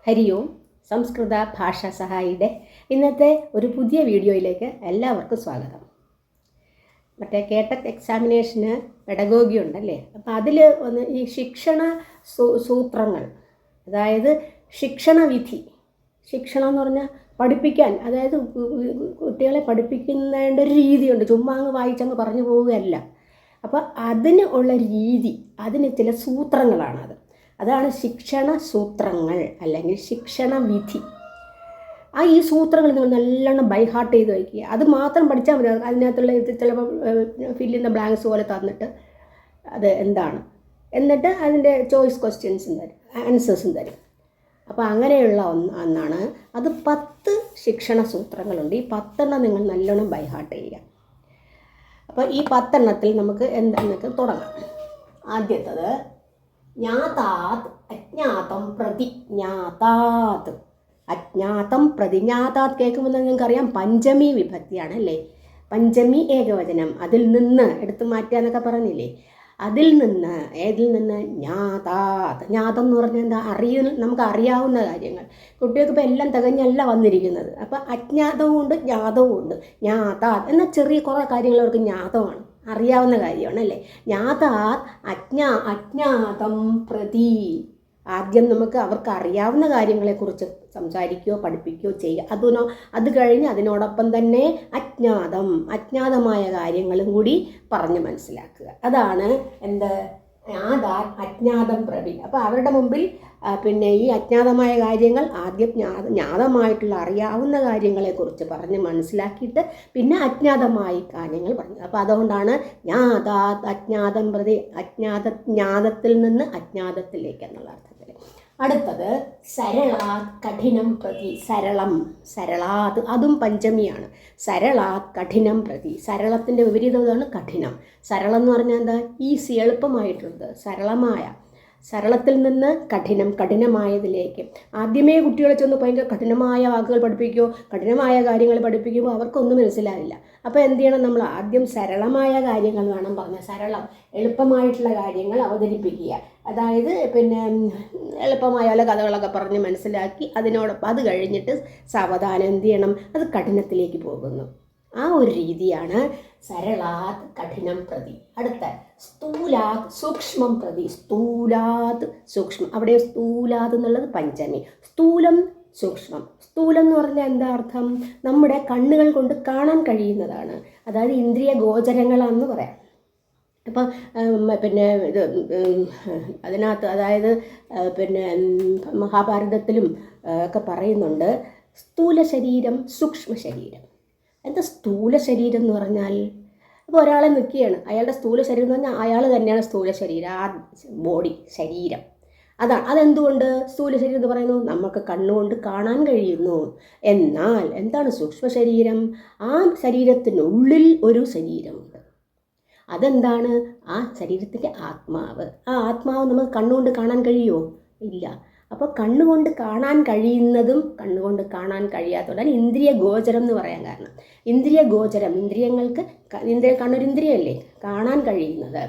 ഹരി ഓം. സംസ്കൃത ഭാഷാ സഹായിയുടെ ഇന്നത്തെ ഒരു പുതിയ വീഡിയോയിലേക്ക് എല്ലാവർക്കും സ്വാഗതം. മറ്റേ കേട്ടക് എക്സാമിനേഷന് പെഡഗോഗി ഉണ്ടല്ലേ, അപ്പോൾ അതിൽ ഒന്ന് ഈ ശിക്ഷണ സൂത്രങ്ങൾ, അതായത് ശിക്ഷണ വിധി. ശിക്ഷണം എന്ന് പറഞ്ഞാൽ പഠിപ്പിക്കാൻ, അതായത് കുട്ടികളെ പഠിപ്പിക്കുന്നതിൻ്റെ ഒരു രീതിയുണ്ട്, ചുമ്മാ അങ്ങ് വായിച്ചങ്ങ് പറഞ്ഞു പോവുകയല്ല. അപ്പോൾ അതിന് ഉള്ള രീതി, അതിന് ചില സൂത്രങ്ങളാണത്. അതാണ് ശിക്ഷണ സൂത്രങ്ങൾ അല്ലെങ്കിൽ ശിക്ഷണ വിധി. ഈ സൂത്രങ്ങൾ നിങ്ങൾ നല്ലോണം ബൈ ഹാർട്ട് ചെയ്ത് വയ്ക്കുക. അത് മാത്രം പഠിച്ചാൽ മതി. അതിനകത്തുള്ള ചിലപ്പോൾ ഫില്ല് ഇൻ ദ ബ്ലാങ്ക്സ് പോലെ തന്നിട്ട് അത് എന്താണ്, എന്നിട്ട് അതിൻ്റെ ചോയ്സ് ക്വസ്റ്റ്യൻസും തരും, ആൻസേഴ്സും തരും. അപ്പോൾ അങ്ങനെയുള്ള ഒന്നാണ് അത്. 10 ശിക്ഷണ സൂത്രങ്ങളുണ്ട്. ഈ 10 നിങ്ങൾ നല്ലോണം ബൈ ഹാർട്ട് ചെയ്യുക. അപ്പോൾ ഈ 10 നമുക്ക് എന്താണെന്നൊക്കെ തുടങ്ങാം. ആദ്യത്തത് ജ്ഞാതാത് അജ്ഞാതം പ്രതി. ജ്ഞാതാത് അജ്ഞാതം പ്രതി. ജ്ഞാതാത് കേൾക്കുമ്പോൾ നിങ്ങൾക്കറിയാം പഞ്ചമി വിഭക്തിയാണ് അല്ലേ, പഞ്ചമി ഏകവചനം. അതിൽ നിന്ന് എടുത്തു മാറ്റുക എന്നൊക്കെ പറഞ്ഞില്ലേ, അതിൽ നിന്ന്, ഏതിൽ നിന്ന്? ജ്ഞാതാത്. ജ്ഞാതം എന്ന് പറഞ്ഞാൽ എന്താ? നമുക്ക് അറിയാവുന്ന കാര്യങ്ങൾ. കുട്ടികൾക്ക് ഇപ്പോൾ എല്ലാം തികഞ്ഞല്ല വന്നിരിക്കുന്നത്. അപ്പോൾ അജ്ഞാതവും ഉണ്ട് ജ്ഞാതവും ഉണ്ട്. ജ്ഞാതാത് എന്നാൽ ചെറിയ കുറേ കാര്യങ്ങൾ അവർക്ക് ജ്ഞാതമാണ്, അറിയാവുന്ന കാര്യമാണ് അല്ലേ. ജ്ഞാതാത് അജ്ഞാതം പ്രതി. ആദ്യം നമുക്ക് അവർക്ക് അറിയാവുന്ന കാര്യങ്ങളെക്കുറിച്ച് സംസാരിക്കുകയോ പഠിപ്പിക്കുകയോ ചെയ്യുക. അത് കഴിഞ്ഞ് അതിനോടൊപ്പം തന്നെ അജ്ഞാതമായ കാര്യങ്ങളും കൂടി പറഞ്ഞ് മനസ്സിലാക്കുക. അതാണ് എന്ത്? അജ്ഞാതം പ്രതി. അപ്പോൾ അവരുടെ മുമ്പിൽ പിന്നെ ഈ അജ്ഞാതമായ കാര്യങ്ങൾ ആദ്യം ജ്ഞാതമായിട്ടുള്ള അറിയാവുന്ന കാര്യങ്ങളെക്കുറിച്ച് പറഞ്ഞ് മനസ്സിലാക്കിയിട്ട് പിന്നെ അജ്ഞാതമായ കാര്യങ്ങൾ പറഞ്ഞു. അപ്പോൾ അതുകൊണ്ടാണ് അജ്ഞാതം പ്രതി. ജ്ഞാതത്തിൽ നിന്ന് അജ്ഞാതത്തിലേക്ക് എന്നുള്ള അർത്ഥത്തിൽ. അടുത്തത് സരളാത് കഠിനം പ്രതി. സരളാത് അതും പഞ്ചമിയാണ്. സരളാത് കഠിനം പ്രതി. സരളത്തിൻ്റെ വിപരീതമാണ് കഠിനം. സരളം എന്ന് പറഞ്ഞാൽ എന്താ? ഈസി, എളുപ്പമായിട്ടുള്ളത്, സരളത്തിൽ നിന്ന് കഠിനമായതിലേക്ക്. ആദ്യമേ കുട്ടികളെ ചെന്ന് ഭയങ്കര കഠിനമായ വാക്കുകൾ പഠിപ്പിക്കുകയോ കഠിനമായ കാര്യങ്ങൾ പഠിപ്പിക്കുമ്പോൾ അവർക്കൊന്നും മനസ്സിലാവില്ല. അപ്പോൾ എന്ത് ചെയ്യണം? നമ്മൾ ആദ്യം സരളമായ കാര്യങ്ങൾ വേണം പറഞ്ഞാൽ. എളുപ്പമായിട്ടുള്ള കാര്യങ്ങൾ അവതരിപ്പിക്കുക. അതായത് പിന്നെ എളുപ്പമായ പല കഥകളൊക്കെ പറഞ്ഞ് മനസ്സിലാക്കി അതിനോടൊപ്പം അത് കഴിഞ്ഞിട്ട് സാവധാനം എന്ത് ചെയ്യണം? അത് കഠിനത്തിലേക്ക് പോകുന്നു. ആ ഒരു രീതിയാണ് സരളാത് കഠിനം പ്രതി. അടുത്ത സ്ഥൂലാത് സൂക്ഷ്മം പ്രതി. സ്ഥൂലാത് സൂക്ഷ്മം. അവിടെ സ്ഥൂലാത് എന്നുള്ളത് പഞ്ചമി. സ്ഥൂലം സൂക്ഷ്മം. സ്ഥൂലം എന്ന് പറഞ്ഞാൽ എന്താ അർത്ഥം? നമ്മുടെ കണ്ണുകൾ കൊണ്ട് കാണാൻ കഴിയുന്നതാണ്. അതായത് ഇന്ദ്രിയ ഗോചരങ്ങളാണെന്ന് പറയാം. അപ്പം പിന്നെ ഇത് അതിനകത്ത്, അതായത് പിന്നെ മഹാഭാരതത്തിലും ഒക്കെ പറയുന്നുണ്ട് സ്ഥൂല ശരീരം സൂക്ഷ്മ ശരീരം. എന്താ സ്ഥൂല ശരീരം എന്ന് പറഞ്ഞാൽ? അപ്പോൾ ഒരാളെ നിൽക്കുകയാണ്, അയാളുടെ സ്ഥൂല ശരീരം എന്ന് പറഞ്ഞാൽ അയാൾ തന്നെയാണ് സ്ഥൂല ശരീരം, ആ ബോഡി, ശരീരം. അതെന്തുകൊണ്ട് സ്ഥൂല ശരീരം എന്ന് പറയുന്നു? നമുക്ക് കണ്ണുകൊണ്ട് കാണാൻ കഴിയുന്നു. എന്നാൽ എന്താണ് സൂക്ഷ്മ ശരീരം? ആ ശരീരത്തിനുള്ളിൽ ഒരു ശരീരമുണ്ട്. അതെന്താണ്? ആ ശരീരത്തിൻ്റെ ആത്മാവ്. ആ ആത്മാവ് നമുക്ക് കണ്ണുകൊണ്ട് കാണാൻ കഴിയുമോ? ഇല്ല. അപ്പോൾ കണ്ണുകൊണ്ട് കാണാൻ കഴിയുന്നതും കണ്ണുകൊണ്ട് കാണാൻ കഴിയാത്തതാണ് ഇന്ദ്രിയ ഗോചരം എന്ന് പറയാൻ കാരണം. ഇന്ദ്രിയ ഗോചരം, ഇന്ദ്രിയങ്ങൾക്ക് കണ്ണൊരിന്ദ്രിയല്ലേ, കാണാൻ കഴിയുന്നത്.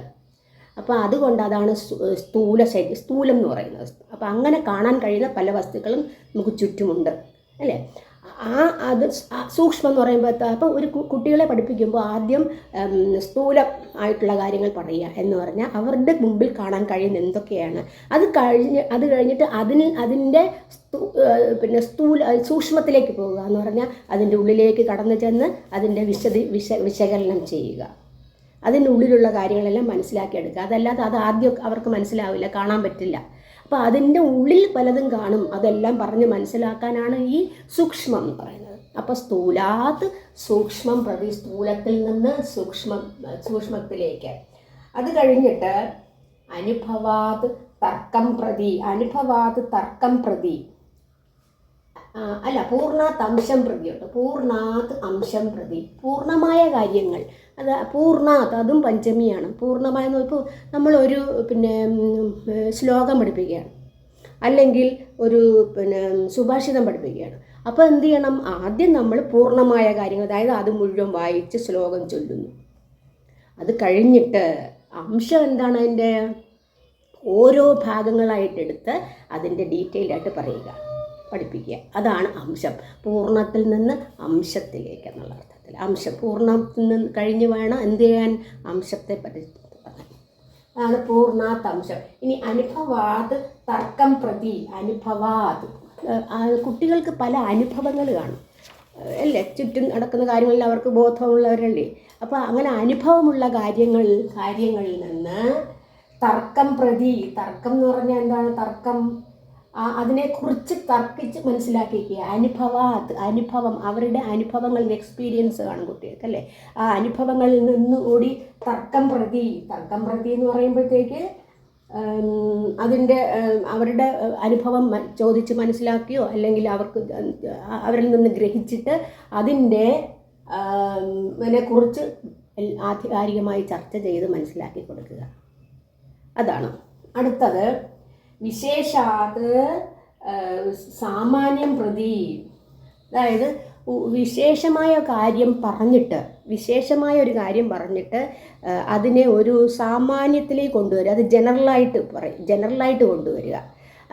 അപ്പോൾ അതുകൊണ്ട് അതാണ് സ്ഥൂലം എന്ന് പറയുന്നത്. അപ്പോൾ അങ്ങനെ കാണാൻ കഴിയുന്ന പല വസ്തുക്കളും നമുക്ക് ചുറ്റുമുണ്ട് അല്ലേ. അത് സൂക്ഷ്മം എന്ന് പറയുമ്പോൾ അപ്പോൾ ഒരു കുട്ടികളെ പഠിപ്പിക്കുമ്പോൾ ആദ്യം സ്ഥൂലം ആയിട്ടുള്ള കാര്യങ്ങൾ പറയുക എന്ന് പറഞ്ഞാൽ അവരുടെ മുമ്പിൽ കാണാൻ കഴിയുന്ന എന്തൊക്കെയാണ്. അത് കഴിഞ്ഞിട്ട് അതിൻ്റെ പിന്നെ സൂക്ഷ്മത്തിലേക്ക് പോകുക എന്ന് പറഞ്ഞാൽ അതിൻ്റെ ഉള്ളിലേക്ക് കടന്നു ചെന്ന് അതിൻ്റെ വിശകലനം ചെയ്യുക. അതിൻ്റെ ഉള്ളിലുള്ള കാര്യങ്ങളെല്ലാം മനസ്സിലാക്കിയെടുക്കുക. അതല്ലാതെ അത് ആദ്യം അവർക്ക് മനസ്സിലാവില്ല, കാണാൻ പറ്റില്ല. അപ്പോൾ അതിൻ്റെ ഉള്ളിൽ പലതും കാണും. അതെല്ലാം പറഞ്ഞ് മനസ്സിലാക്കാനാണ് ഈ സൂക്ഷ്മം എന്ന് പറയുന്നത്. അപ്പോൾ സ്ഥൂലാത് സൂക്ഷ്മം പ്രതി. സ്ഥൂലത്തിൽ നിന്ന് സൂക്ഷ്മത്തിലേക്ക്. അത് കഴിഞ്ഞിട്ട് അനുഭവാത് തർക്കം പ്രതി. അനുഭവാത് തർക്കം പ്രതി പൂർണ്ണാത് അംശം പ്രതിയുണ്ട്. പൂർണ്ണാത് അംശം പ്രതി. പൂർണ്ണമായ കാര്യങ്ങൾ. അത് പൂർണ്ണാത്, അതും പഞ്ചമിയാണ്. പൂർണ്ണമായെന്ന് ഇപ്പോൾ നമ്മളൊരു പിന്നെ ശ്ലോകം പഠിപ്പിക്കുകയാണ്, അല്ലെങ്കിൽ ഒരു പിന്നെ സുഭാഷിതം പഠിപ്പിക്കുകയാണ്. അപ്പോൾ എന്ത് ചെയ്യണം? ആദ്യം നമ്മൾ പൂർണ്ണമായ കാര്യങ്ങൾ, അതായത് അത് മുഴുവൻ വായിച്ച് ശ്ലോകം ചൊല്ലുന്നു. അത് കഴിഞ്ഞിട്ട് അംശം എന്താണ്? അതിൻ്റെ ഓരോ ഭാഗങ്ങളായിട്ടെടുത്ത് അതിൻ്റെ ഡീറ്റെയിൽഡായിട്ട് പറയുക. പഠിപ്പിക്കുക. അതാണ് അംശം. പൂർണ്ണത്തിൽ നിന്ന് അംശത്തിലേക്ക് എന്നുള്ള അർത്ഥത്തിൽ. പൂർണ്ണത്തിൽ നിന്ന് കഴിഞ്ഞ് വേണം എന്ത് ചെയ്യാൻ? അംശത്തെ പറ്റി പറയാൻ. അതാണ് പൂർണ്ണാത് അംശം. ഇനി അനുഭവാത് തർക്കം പ്രതി. അനുഭവാത് കുട്ടികൾക്ക് പല അനുഭവങ്ങൾ കാണും അല്ലേ? ചുറ്റും നടക്കുന്ന കാര്യങ്ങളിൽ അവർക്ക് ബോധമുള്ളവരല്ലേ? അപ്പോൾ അങ്ങനെ അനുഭവമുള്ള കാര്യങ്ങളിൽ നിന്ന് തർക്കം പ്രതി. തർക്കം എന്ന് പറഞ്ഞാൽ എന്താണ്? തർക്കം അതിനെക്കുറിച്ച് തർക്കിച്ച് മനസ്സിലാക്കിക്കുക. അനുഭവം അവരുടെ അനുഭവങ്ങളിൽ എക്സ്പീരിയൻസ് കാണും കുട്ടികൾക്ക് അല്ലേ? ആ അനുഭവങ്ങളിൽ നിന്നുകൂടി തർക്കം പ്രതി എന്ന് പറയുമ്പോഴത്തേക്ക് അതിൻ്റെ അവരുടെ അനുഭവം ചോദിച്ച് മനസ്സിലാക്കിയോ അല്ലെങ്കിൽ അവരിൽ നിന്ന് ഗ്രഹിച്ചിട്ട് അതിനെക്കുറിച്ച് ആധികാരികമായി ചർച്ച ചെയ്ത് മനസ്സിലാക്കി കൊടുക്കുക. അതാണ്. അടുത്തത് വിശേഷാത് സാമാന്യം പ്രതി. അതായത് വിശേഷമായ ഒരു കാര്യം പറഞ്ഞിട്ട് അതിനെ ഒരു സാമാന്യത്തിലേക്ക് കൊണ്ടുവരിക. അത് ജനറലായിട്ട് കൊണ്ടുവരിക.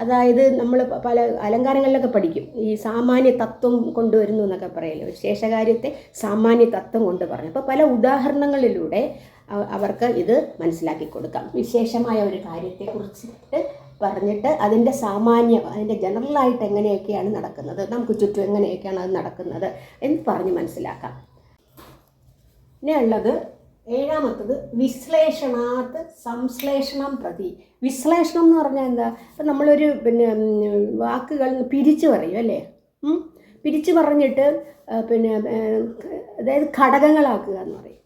അതായത് നമ്മൾ പല അലങ്കാരങ്ങളിലൊക്കെ പഠിക്കും, ഈ സാമാന്യ തത്വം കൊണ്ടുവരുന്നു എന്നൊക്കെ പറയല്ലോ. വിശേഷകാര്യത്തെ സാമാന്യ തത്വം കൊണ്ട് പറഞ്ഞു. അപ്പോൾ പല ഉദാഹരണങ്ങളിലൂടെ അവർക്ക് ഇത് മനസ്സിലാക്കി കൊടുക്കാം. വിശേഷമായ ഒരു കാര്യത്തെക്കുറിച്ചിട്ട് പറഞ്ഞിട്ട് അതിൻ്റെ ജനറലായിട്ട് എങ്ങനെയൊക്കെയാണ് നടക്കുന്നത്, നമുക്ക് ചുറ്റും എങ്ങനെയൊക്കെയാണ് അത് നടക്കുന്നത് എന്ന് പറഞ്ഞ് മനസ്സിലാക്കാം. പിന്നെ ഉള്ളത് ഏഴാമത്തത് വിശ്ലേഷണാത് സംശ്ലേഷണം പ്രതി. വിശ്ലേഷണം എന്ന് പറഞ്ഞാൽ എന്താ? ഇപ്പം നമ്മളൊരു വാക്കുകൾ പിരിച്ചു പറയും അല്ലേ? പിരിച്ചു പറഞ്ഞിട്ട് അതായത് ഘടകങ്ങളാക്കുക എന്ന് പറയും.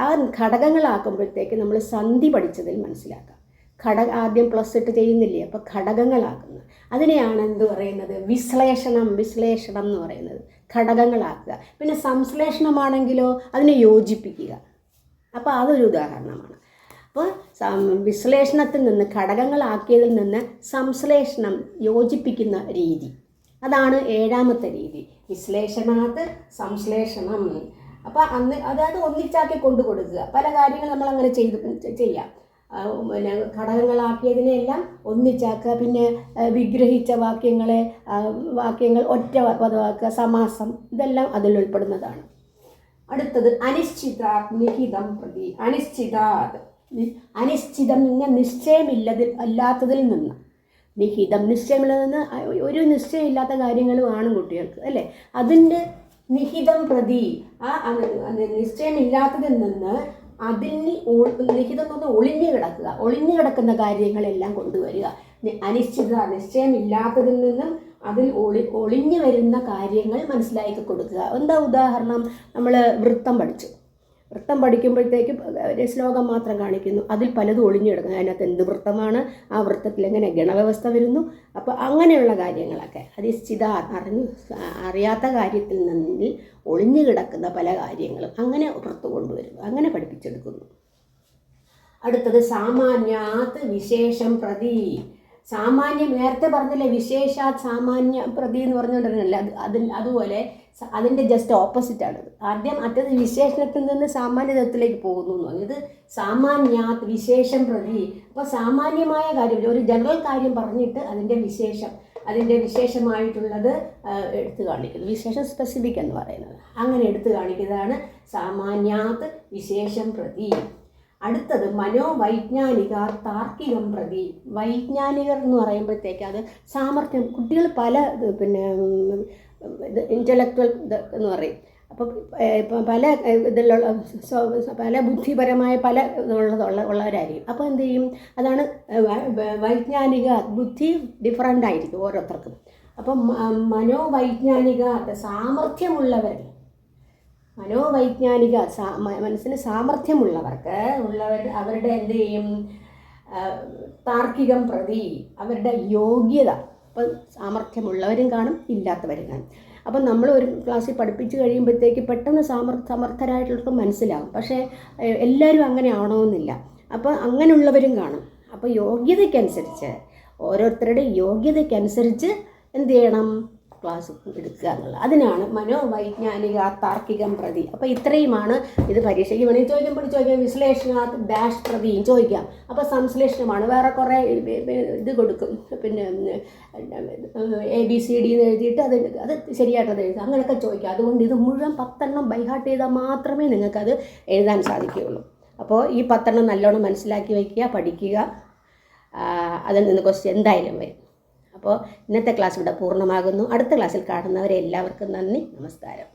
ആ ഘടകങ്ങളാക്കുമ്പോഴത്തേക്ക് നമ്മൾ സന്ധി പഠിച്ചതിൽ മനസ്സിലാക്കാം. ആദ്യം പ്ലസ് ഇട്ട് ചെയ്യുന്നില്ലേ? അപ്പോൾ ഘടകങ്ങളാക്കുന്നത് അതിനെയാണ് എന്ത് പറയുന്നത്? വിശ്ലേഷണം എന്ന് പറയുന്നത്. ഘടകങ്ങളാക്കുക. പിന്നെ സംശ്ലേഷണമാണെങ്കിലോ അതിനെ യോജിപ്പിക്കുക. അപ്പോൾ അതൊരു ഉദാഹരണമാണ്. അപ്പോൾ വിശ്ലേഷണത്തിൽ നിന്ന് ഘടകങ്ങളാക്കിയതിൽ നിന്ന് സംശ്ലേഷണം യോജിപ്പിക്കുന്ന രീതി, അതാണ് ഏഴാമത്തെ രീതി. വിശ്ലേഷണാത് സംശ്ലേഷണം. അപ്പോൾ അതായത് ഒന്നിച്ചാക്കി കൊണ്ടു കൊടുക്കുക. പല കാര്യങ്ങൾ നമ്മളങ്ങനെ ചെയ്യാം. ഘടകങ്ങളാക്കിയതിനെല്ലാം ഒന്നിച്ചാക്കുക. പിന്നെ വിഗ്രഹിച്ച വാക്യങ്ങൾ ഒറ്റ പദമാക്കുക. സമാസം ഇതെല്ലാം അതിൽ ഉൾപ്പെടുന്നതാണ്. അടുത്തത് അനിശ്ചിതാത് നിഹിതം പ്രതി. അനിശ്ചിതം നിശ്ചയമില്ലാത്തതിൽ നിന്ന്. നിഹിതം നിശ്ചയമില്ലെന്ന് ഒരു നിശ്ചയമില്ലാത്ത കാര്യങ്ങളുമാണ് കുട്ടികൾക്ക് അല്ലേ? അതിൻ്റെ നിഹിതം പ്രതി. ആ നിശ്ചയമില്ലാത്തതിൽ നിന്ന് നിഹിതം എന്ന് പറഞ്ഞാൽ ഒളിഞ്ഞു കിടക്കുന്ന കാര്യങ്ങളെല്ലാം കൊണ്ടുവരിക. നിശ്ചയമില്ലാത്തതിൽ നിന്നും അതിൽ ഒളിഞ്ഞു വരുന്ന കാര്യങ്ങൾ മനസ്സിലാക്കി കൊടുക്കുക. എന്താ ഉദാഹരണം? നമ്മൾ വൃത്തം പഠിക്കുമ്പോഴത്തേക്ക് ഒരു ശ്ലോകം മാത്രം കാണിക്കുന്നു, അതിൽ പലതും ഒളിഞ്ഞു കിടക്കുന്നു. അതിനകത്ത് എന്ത് വൃത്തമാണ്, ആ വൃത്തത്തിൽ എങ്ങനെ ഗണവ്യവസ്ഥ വരുന്നു, അപ്പോൾ അങ്ങനെയുള്ള കാര്യങ്ങളൊക്കെ അറിയാത്ത കാര്യത്തിൽ നിന്നിൽ ഒളിഞ്ഞു കിടക്കുന്ന പല കാര്യങ്ങളും അങ്ങനെ പുറത്തു കൊണ്ടുവരുന്നു, അങ്ങനെ പഠിപ്പിച്ചെടുക്കുന്നു. അടുത്തത് സാമാന്യാത് വിശേഷം പ്രതി. സാമാന്യം നേരത്തെ പറഞ്ഞില്ലേ, വിശേഷാത് സാമാന്യ പ്രതി എന്ന് പറഞ്ഞുകൊണ്ടിരുന്നില്ല, അതുപോലെ അതിൻ്റെ ജസ്റ്റ് ഓപ്പോസിറ്റാണിത്. ആദ്യം മറ്റത് വിശേഷണത്തിൽ നിന്ന് സാമാന്യതത്തിലേക്ക് പോകുന്നു എന്ന് പറഞ്ഞു. ഇത് സാമാന്യാത് വിശേഷം പ്രതി. അപ്പോൾ സാമാന്യമായ കാര്യം, ഒരു ജനറൽ കാര്യം പറഞ്ഞിട്ട് അതിൻ്റെ വിശേഷമായിട്ടുള്ളത് എടുത്തു കാണിക്കുന്നത്. വിശേഷം സ്പെസിഫിക് എന്ന് പറയുന്നത് അങ്ങനെ എടുത്തു കാണിക്കുന്നതാണ് സാമാന്യാത് വിശേഷം പ്രതി. അടുത്തത് മനോവൈജ്ഞാനിക താർക്കികം പ്രതി. വൈജ്ഞാനികർ എന്ന് പറയുമ്പോഴത്തേക്ക് അത് സാമർഥ്യം. കുട്ടികൾ പല ഇൻ്റലക്ച്വൽ എന്ന് പറയും. അപ്പം പല ഇതിലുള്ള പല ബുദ്ധിപരമായ പല ഉള്ളവരായിരിക്കും. അപ്പോൾ എന്ത് ചെയ്യും? അതാണ് വൈജ്ഞാനിക ബുദ്ധി ഡിഫറൻ്റ് ആയിരിക്കും ഓരോരുത്തർക്കും. അപ്പം മനോവൈജ്ഞാനിക സാമർഥ്യമുള്ളവർ, മനസ്സിന് സാമർഥ്യമുള്ളവർക്ക് അവരുടെ എന്ത് ചെയ്യും? താർക്കികം പ്രതി, അവരുടെ യോഗ്യത. അപ്പം സാമർഥ്യമുള്ളവരും കാണും, ഇല്ലാത്തവരും കാണും. അപ്പം നമ്മൾ ഒരു ക്ലാസ്സിൽ പഠിപ്പിച്ച് കഴിയുമ്പോഴത്തേക്ക് പെട്ടെന്ന് സമർത്ഥരായിട്ടുള്ളവർക്ക് മനസ്സിലാകും. പക്ഷേ എല്ലാവരും അങ്ങനെ ആവണമെന്നില്ല. അപ്പോൾ അങ്ങനെയുള്ളവരും കാണും. അപ്പോൾ ഓരോരുത്തരുടെ യോഗ്യതയ്ക്കനുസരിച്ച് എന്ത് ചെയ്യണം? ക്ലാസ് എടുക്കുക എന്നുള്ളത്. അതിനാണ് മനോവൈജ്ഞാനിക താർക്കികം പ്രതി. അപ്പോൾ ഇത്രയുമാണ് ഇത്. പരീക്ഷയ്ക്ക് വേണമെങ്കിൽ ചോദിക്കാം വിശ്ലേഷണാത് ഡാഷ് പ്രതിയും ചോദിക്കാം. അപ്പോൾ സംശ്ലേഷണമാണ്, വേറെ കുറേ ഇത് കൊടുക്കും, പിന്നെ ABCD എന്ന് എഴുതിയിട്ട് അത് ശരിയായിട്ടത് എഴുതുക, അങ്ങനെയൊക്കെ ചോദിക്കാം. അതുകൊണ്ട് ഇത് മുഴുവൻ 10 ബൈഹാർട്ട് ചെയ്താൽ മാത്രമേ നിങ്ങൾക്കത് എഴുതാൻ സാധിക്കുകയുള്ളൂ. അപ്പോൾ ഈ 10 നല്ലോണം മനസ്സിലാക്കി വയ്ക്കുക, പഠിക്കുക. അതിൽ നിന്ന് ക്വസ്റ്റ്യൻ എന്തായാലും വരും. അപ്പോൾ ഇന്നത്തെ ക്ലാസ് ഇവിടെ പൂർണ്ണമാകുന്നു. അടുത്ത ക്ലാസ്സിൽ കാണുന്നവരെ എല്ലാവർക്കും നന്ദി, നമസ്കാരം.